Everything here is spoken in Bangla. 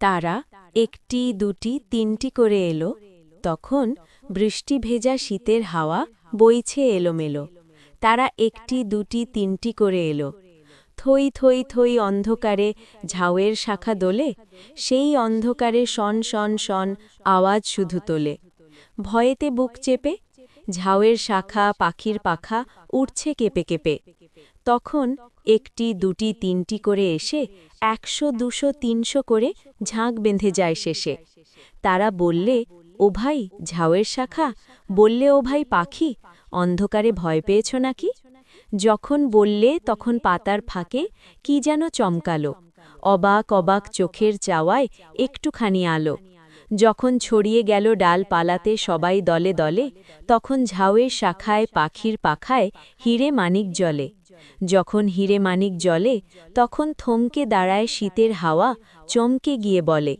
তারা একটি দুটি তিনটি করে এলো, তখন বৃষ্টি ভেজা শীতের হাওয়া বইছে এলোমেলো। তারা একটি দুটি তিনটি করে এলো। থই থই থই অন্ধকারে ঝাউয়ের শাখা দোলে, সেই অন্ধকারে শন শন শন আওয়াজ শুধু তোলে। ভয়েতে বুক চেপে ঝাউয়ের শাখা পাখির পাখা উড়ছে কেঁপে কেঁপে। তখন একটি দুটি তিনটি করে এসে ১০০ ২০০ ৩০০ করে ঝাঁক বেঁধে যায় শেষে। তারা বললে, ও ভাই ঝাউয়ের শাখা, বললে ও ভাই পাখি, অন্ধকারে ভয় পেয়েছ নাকি? যখন বললে তখন পাতার ফাঁকে কি যেন চমকালো, অবাক অবাক চোখের চাওয়ায় একটুখানি আলো। যখন ছড়িয়ে গেল ডালপালাতে সবাই দলে দলে, তখন ঝাউয়ের শাখায় পাখির পাখায় হিরে মানিক জ্বলে। যখন হিরে মানিক জ্বলে, তখন থমকে দাঁড়ায় শীতের হাওয়া, চমকে গিয়ে বলে,